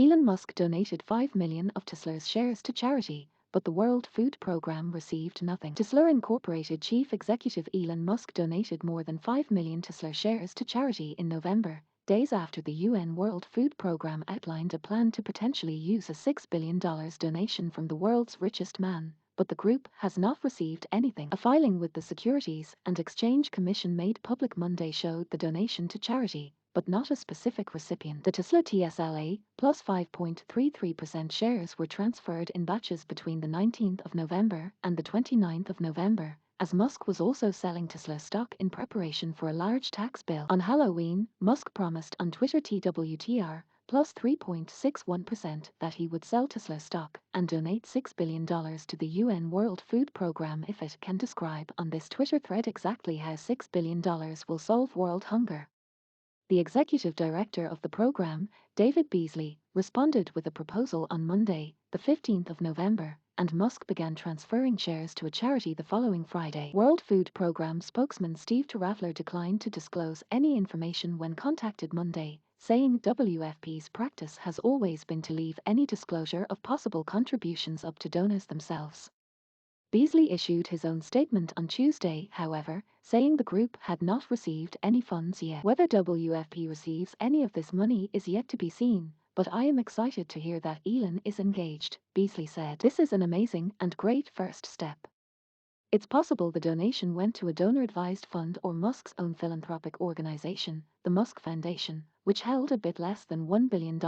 Elon Musk donated 5 million of Tesla's shares to charity, but the World Food Program received nothing. Tesla Incorporated chief executive Elon Musk donated more than 5 million Tesla shares to charity in November, days after the UN World Food Program outlined a plan to potentially use a $6 billion donation from the world's richest man, but the group has not received anything. A filing with the Securities and Exchange Commission made public Monday showed the donation to charity, but not a specific recipient. The Tesla TSLA plus 5.33% shares were transferred in batches between the 19th of November and the 29th of November, as Musk was also selling Tesla stock in preparation for a large tax bill. On Halloween, Musk promised on Twitter TWTR plus 3.61% that he would sell Tesla stock and donate $6 billion to the UN World Food Program if it can describe on this Twitter thread exactly how $6 billion will solve world hunger. The executive director of the program, David Beasley, responded with a proposal on Monday, the 15th of November, and Musk began transferring shares to a charity the following Friday. World Food Program spokesman Steve Terrafler declined to disclose any information when contacted Monday, saying WFP's practice has always been to leave any disclosure of possible contributions up to donors themselves. Beasley issued his own statement on Tuesday, however, saying the group had not received any funds yet. Whether WFP receives any of this money is yet to be seen, but I am excited to hear that Elon is engaged, Beasley said. This is an amazing and great first step. It's possible the donation went to a donor-advised fund or Musk's own philanthropic organization, the Musk Foundation, which held a bit less than $1 billion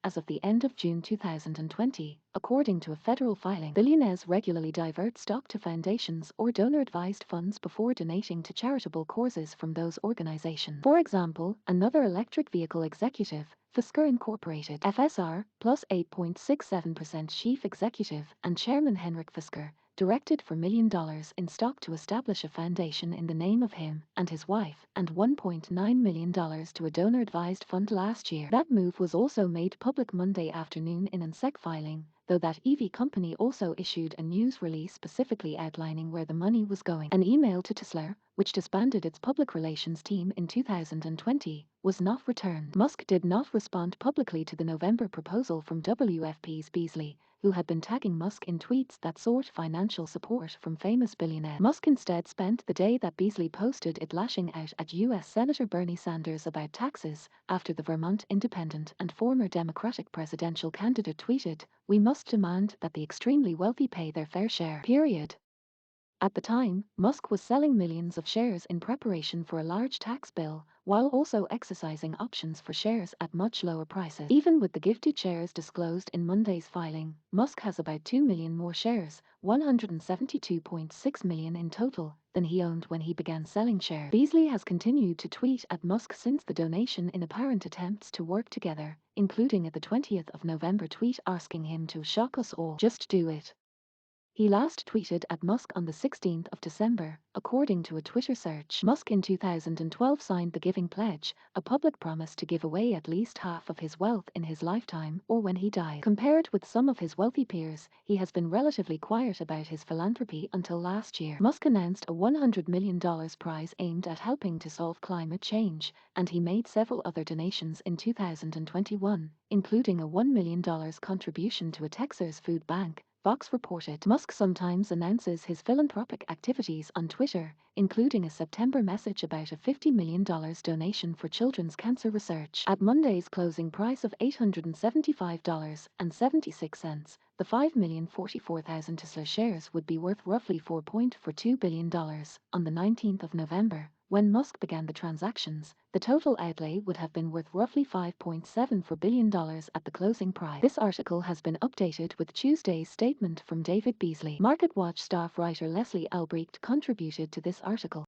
as of the end of June 2020, according to a federal filing. Billionaires regularly divert stock to foundations or donor-advised funds before donating to charitable causes from those organizations. For example, another electric vehicle executive, Fisker Incorporated, FSR, plus 8.67% chief executive and chairman Henrik Fisker, directed $4 million in stock to establish a foundation in the name of him and his wife, and $1.9 million to a donor-advised fund last year. That move was also made public Monday afternoon in an SEC filing, though that EV company also issued a news release specifically outlining where the money was going. An email to Tesla, which disbanded its public relations team in 2020, was not returned. Musk did not respond publicly to the November proposal from WFP's Beasley, who had been tagging Musk in tweets that sought financial support from famous billionaires. Musk instead spent the day that Beasley posted it lashing out at U.S. Senator Bernie Sanders about taxes, after the Vermont independent and former Democratic presidential candidate tweeted, "We must demand that the extremely wealthy pay their fair share, period." At the time, Musk was selling millions of shares in preparation for a large tax bill, while also exercising options for shares at much lower prices. Even with the gifted shares disclosed in Monday's filing, Musk has about 2 million more shares, 172.6 million in total, than he owned when he began selling shares. Beasley has continued to tweet at Musk since the donation in apparent attempts to work together, including at the 20th of November tweet asking him to "shock us all, just do it." He last tweeted at Musk on the 16th of December, according to a Twitter search. Musk in 2012 signed the Giving Pledge, a public promise to give away at least half of his wealth in his lifetime or when he died. Compared with some of his wealthy peers, he has been relatively quiet about his philanthropy until last year. Musk announced a $100 million prize aimed at helping to solve climate change, and he made several other donations in 2021, including a $1 million contribution to a Texas food bank, Fox reported. Musk sometimes announces his philanthropic activities on Twitter, including a September message about a $50 million donation for children's cancer research. At Monday's closing price of $875.76, the 5,044,000 Tesla shares would be worth roughly $4.42 billion. On the 19th of November, when Musk began the transactions, the total outlay would have been worth roughly $5.74 billion at the closing price. This article has been updated with Tuesday's statement from David Beasley. MarketWatch staff writer Leslie Albrecht contributed to this article.